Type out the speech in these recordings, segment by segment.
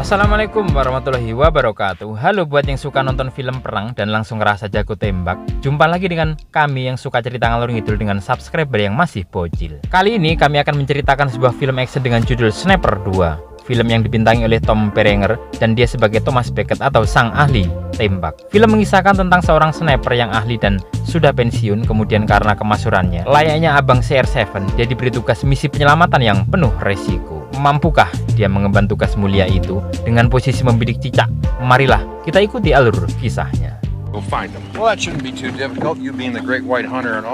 Assalamualaikum warahmatullahi wabarakatuh. Halo buat yang suka nonton film perang dan langsung ngerasa jago tembak. Jumpa lagi dengan kami yang suka cerita ngalor ngidul dengan subscriber yang masih bocil. Kali ini kami akan menceritakan sebuah film action dengan judul Sniper 2. Film yang dibintangi oleh Tom Berenger dan dia sebagai Thomas Becket atau sang ahli tembak. Film mengisahkan tentang seorang sniper yang ahli dan sudah pensiun, kemudian karena kemasurannya layaknya abang CR7, dia diberi tugas misi penyelamatan yang penuh resiko. Mampukah dia mengemban tugas mulia itu dengan posisi membidik cicak? Marilah kita ikuti alur kisahnya.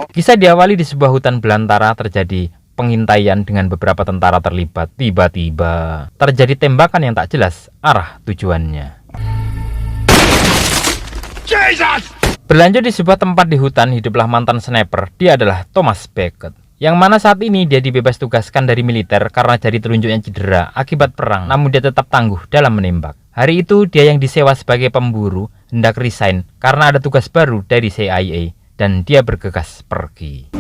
Kisah diawali di sebuah hutan belantara. Terjadi pengintaian dengan beberapa tentara terlibat. Tiba-tiba terjadi tembakan yang tak jelas arah tujuannya. Jesus! Berlanjut di sebuah tempat di hutan, hiduplah mantan sniper. Dia adalah Thomas Becket, yang mana saat ini dia dibebas tugaskan dari militer karena jari telunjuknya cedera akibat perang, namun dia tetap tangguh dalam menembak. Hari itu dia yang disewa sebagai pemburu hendak resign karena ada tugas baru dari CIA dan dia bergegas pergi.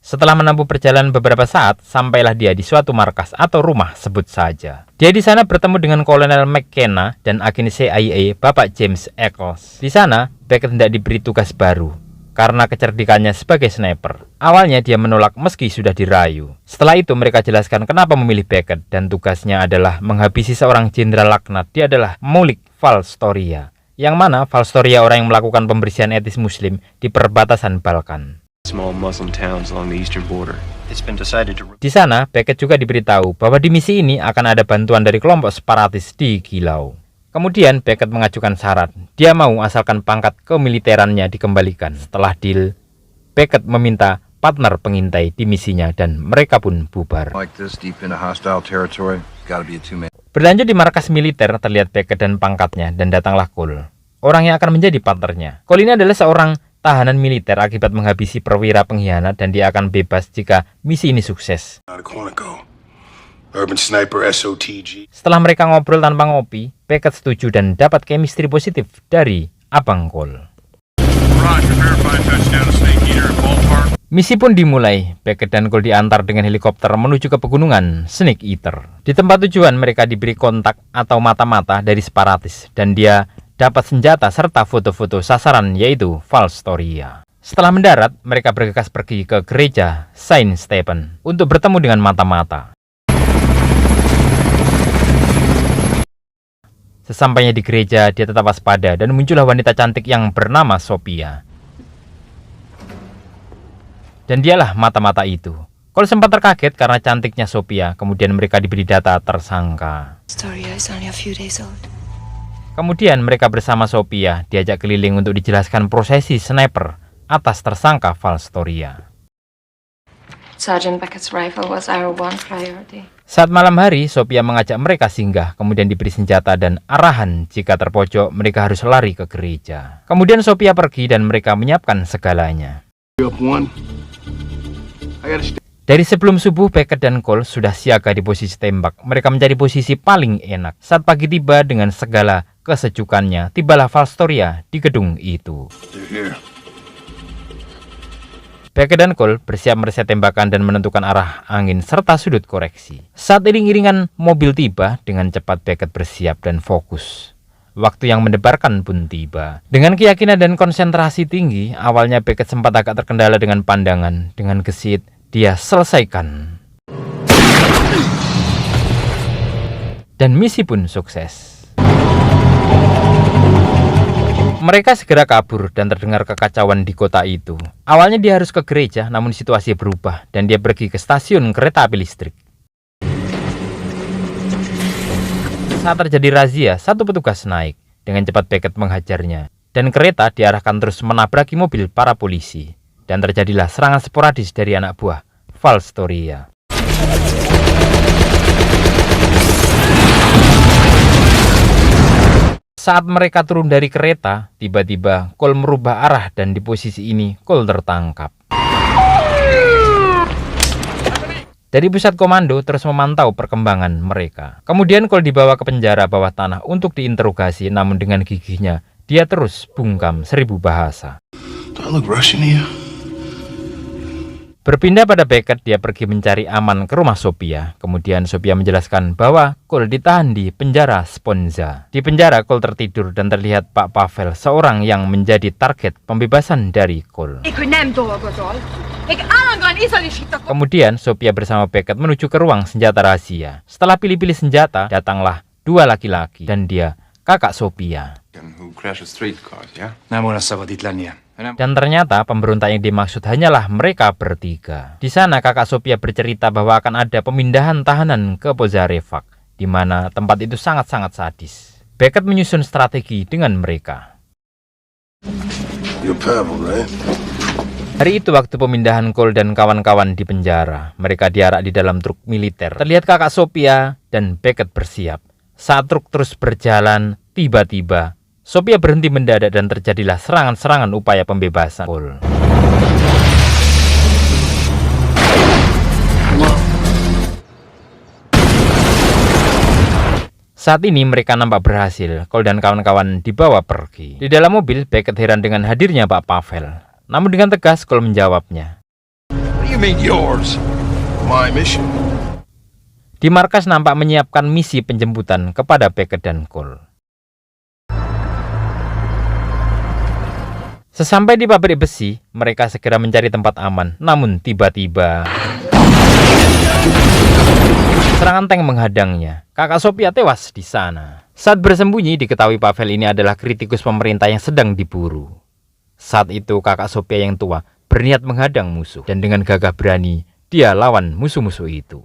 Setelah menempuh perjalanan beberapa saat, sampailah dia di suatu markas atau rumah sebut saja. Dia di sana bertemu dengan Kolonel McKenna dan agen CIA Bapak James Eccles. Di sana, Becket hendak diberi tugas baru karena kecerdikannya sebagai sniper. Awalnya dia menolak meski sudah dirayu. Setelah itu mereka jelaskan kenapa memilih Becket dan tugasnya adalah menghabisi seorang jenderal laknat. Dia adalah Maulik Valstoria, yang mana Valstoria orang yang melakukan pembersihan etnis muslim di perbatasan Balkan. Di sana, Becket juga diberitahu bahwa di misi ini akan ada bantuan dari kelompok separatis di Gilau. Kemudian Becket mengajukan syarat. Dia mau asalkan pangkat kemiliterannya dikembalikan. Setelah deal, Becket meminta partner pengintai di misinya dan mereka pun bubar. Berlanjut di markas militer, terlihat Becket dan pangkatnya dan datanglah Cole, orang yang akan menjadi partnernya. Cole ini adalah seorang tahanan militer akibat menghabisi perwira pengkhianat dan dia akan bebas jika misi ini sukses. Setelah mereka ngobrol tanpa ngopi, Becket setuju dan dapat chemistry positif dari Abang Cole. Misi pun dimulai. Becket dan Cole diantar dengan helikopter menuju ke pegunungan Snake Eater. Di tempat tujuan mereka diberi kontak atau mata-mata dari separatis dan dia dapat senjata serta foto-foto sasaran yaitu Valstoria. Setelah mendarat, mereka bergegas pergi ke gereja Saint Stephen untuk bertemu dengan mata-mata. Sesampainya di gereja, dia tetap waspada dan muncullah wanita cantik yang bernama Sophia. Dan dialah mata-mata itu. Cole sempat terkaget karena cantiknya Sophia, kemudian mereka diberi data tersangka. Kemudian mereka bersama Sophia diajak keliling untuk dijelaskan prosesi sniper atas tersangka Valstoria. Sergeant Beckett's rifle was our one priority. Saat malam hari, Sophia mengajak mereka singgah, kemudian diberi senjata dan arahan jika terpojok mereka harus lari ke gereja. Kemudian Sophia pergi dan mereka menyiapkan segalanya. Dari sebelum subuh, Becket dan Cole sudah siaga di posisi tembak. Mereka mencari posisi paling enak. Saat pagi tiba dengan segala kesejukannya, tibalah Valstoria di gedung itu. Becket dan Cole bersiap mereset tembakan dan menentukan arah angin serta sudut koreksi. Saat iring-iringan mobil tiba, dengan cepat Becket bersiap dan fokus. Waktu yang mendebarkan pun tiba. Dengan keyakinan dan konsentrasi tinggi, awalnya Becket sempat agak terkendala dengan pandangan. Dengan gesit, dia selesaikan. Dan misi pun sukses. Mereka segera kabur dan terdengar kekacauan di kota itu. Awalnya dia harus ke gereja, namun situasi berubah dan dia pergi ke stasiun kereta api listrik. Saat terjadi razia, satu petugas naik. Dengan cepat Becket menghajarnya dan kereta diarahkan terus menabraki mobil para polisi. Dan terjadilah serangan sporadis dari anak buah Valstoria. Saat mereka turun dari kereta, tiba-tiba Cole merubah arah dan di posisi ini Cole tertangkap. Dari pusat komando terus memantau perkembangan mereka. Kemudian Cole dibawa ke penjara bawah tanah untuk diinterogasi, namun dengan gigihnya dia terus bungkam 1000 bahasa. Berpindah pada Beckett, dia pergi mencari aman ke rumah Sophia. Kemudian Sophia menjelaskan bahwa Cole ditahan di penjara Sponza. Di penjara, Cole tertidur dan terlihat Pak Pavel, seorang yang menjadi target pembebasan dari Cole. Kemudian Sophia bersama Beckett menuju ke ruang senjata rahasia. Setelah pilih-pilih senjata, datanglah dua laki-laki dan dia kakak Sophia. Dan ternyata pemberontak yang dimaksud hanyalah mereka bertiga. Di sana kakak Sophia bercerita bahwa akan ada pemindahan tahanan ke Pozarevac, di mana tempat itu sangat-sangat sadis. Beckett menyusun strategi dengan mereka. Hari itu waktu pemindahan Cole dan kawan-kawan di penjara. Mereka diarak di dalam truk militer. Terlihat kakak Sophia dan Beckett bersiap. Saat truk terus berjalan, tiba-tiba Sophia berhenti mendadak dan terjadilah serangan-serangan upaya pembebasan Cole. Saat ini mereka nampak berhasil. Cole dan kawan-kawan dibawa pergi. Di dalam mobil, Beckett heran dengan hadirnya Pak Pavel. Namun dengan tegas Cole menjawabnya. Di markas nampak menyiapkan misi penjemputan kepada Beckett dan Cole. Sesampai di pabrik besi, mereka segera mencari tempat aman. Namun tiba-tiba serangan tank menghadangnya. Kakak Sophia tewas di sana. Saat bersembunyi, diketahui Pavel ini adalah kritikus pemerintah yang sedang diburu. Saat itu kakak Sophia yang tua berniat menghadang musuh. Dan dengan gagah berani, dia lawan musuh-musuh itu.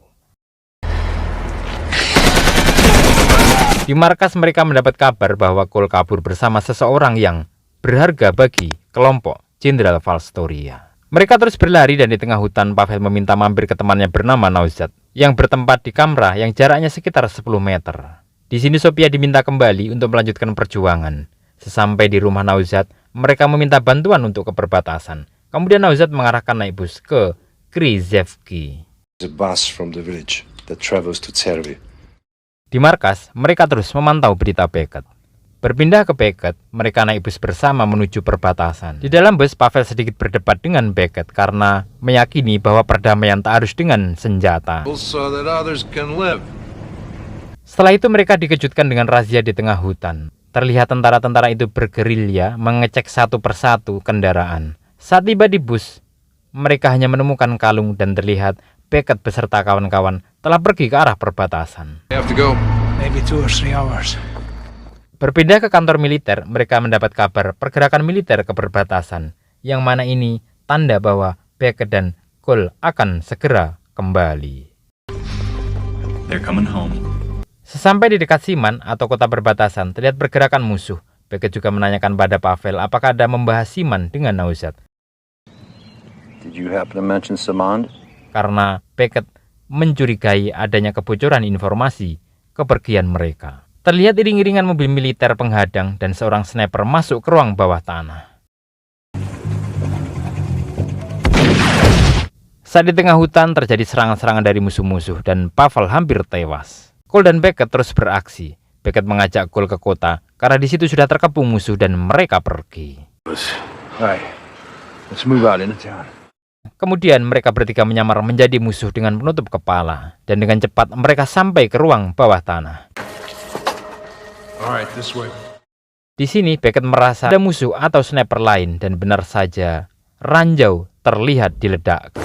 Di markas mereka mendapat kabar bahwa Cole kabur bersama seseorang yang berharga bagi kelompok Jenderal Valstoria. Mereka terus berlari dan di tengah hutan Pavel meminta mampir ke temannya bernama Nauzat yang bertempat di kamera yang jaraknya sekitar 10 meter. Di sini Sophia diminta kembali untuk melanjutkan perjuangan. Sesampai di rumah Nauzat, mereka meminta bantuan untuk ke perbatasan. Kemudian Nauzat mengarahkan naik bus ke Krizevki. Di markas, mereka terus memantau berita Beckett. Berpindah ke Beckett, mereka naik bus bersama menuju perbatasan. Di dalam bus, Pavel sedikit berdebat dengan Beckett karena meyakini bahwa perdamaian tak harus dengan senjata. Setelah itu mereka dikejutkan dengan razia di tengah hutan. Terlihat tentara-tentara itu bergerilya mengecek satu persatu kendaraan. Saat tiba di bus, mereka hanya menemukan kalung dan terlihat Beckett beserta kawan-kawan telah pergi ke arah perbatasan. Berpindah ke kantor militer, mereka mendapat kabar pergerakan militer ke perbatasan, yang mana ini tanda bahwa Beckett dan Cole akan segera kembali. Sesampai di dekat Siman atau kota perbatasan, terlihat pergerakan musuh. Beckett juga menanyakan pada Pavel apakah ada membahas Siman dengan Nauzat. Karena Beckett mencurigai adanya kebocoran informasi kepergian mereka. Terlihat iring-iringan mobil militer penghadang dan seorang sniper masuk ke ruang bawah tanah. Saat di tengah hutan terjadi serangan-serangan dari musuh-musuh dan Pavel hampir tewas. Cole dan Beckett terus beraksi. Beckett mengajak Cole ke kota karena di situ sudah terkepung musuh dan mereka pergi. Kemudian mereka bertiga menyamar menjadi musuh dengan menutup kepala dan dengan cepat mereka sampai ke ruang bawah tanah. Di sini Beckett merasa ada musuh atau sniper lain dan benar saja ranjau terlihat diledak.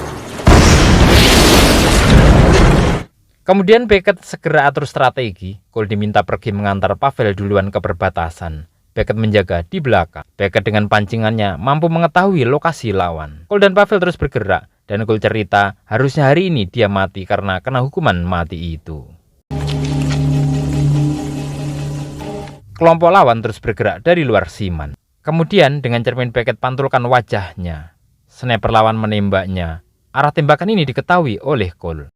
Kemudian Beckett segera atur strategi. Cole diminta pergi mengantar Pavel duluan ke perbatasan. Beckett menjaga di belakang. Beckett dengan pancingannya mampu mengetahui lokasi lawan. Cole dan Pavel terus bergerak dan Cole cerita harusnya hari ini dia mati karena kena hukuman mati itu. Kelompok lawan terus bergerak dari luar Siman. Kemudian dengan cermin Beckett pantulkan wajahnya. Sniper lawan menembaknya. Arah tembakan ini diketahui oleh Cole.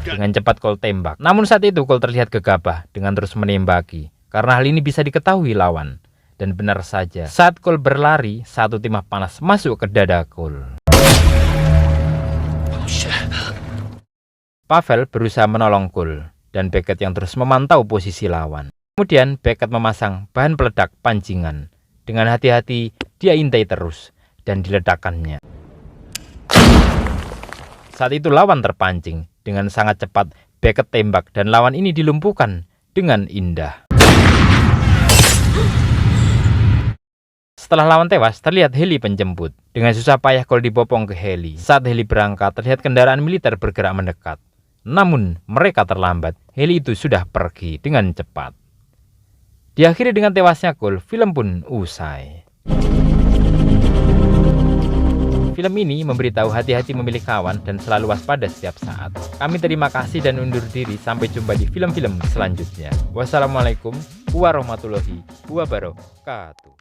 Dengan cepat Cole tembak. Namun saat itu Cole terlihat gegabah dengan terus menembaki. Karena hal ini bisa diketahui lawan. Dan benar saja, saat Cole berlari, satu timah panas masuk ke dada Cole. Pavel berusaha menolong Cole. Dan Beckett yang terus memantau posisi lawan. Kemudian Beckett memasang bahan peledak pancingan. Dengan hati-hati, dia intai terus dan diledakkannya. Saat itu lawan terpancing. Dengan sangat cepat, Beckett tembak dan lawan ini dilumpuhkan dengan indah. Setelah lawan tewas, terlihat heli penjemput. Dengan susah payah Cole dibopong ke heli. Saat heli berangkat, terlihat kendaraan militer bergerak mendekat. Namun, mereka terlambat. Heli itu sudah pergi dengan cepat. Diakhiri dengan tewasnya Cole, film pun usai. Film ini memberitahu hati-hati memilih kawan dan selalu waspada setiap saat. Kami terima kasih dan undur diri. Sampai jumpa di film-film selanjutnya. Wassalamualaikum warahmatullahi wabarakatuh.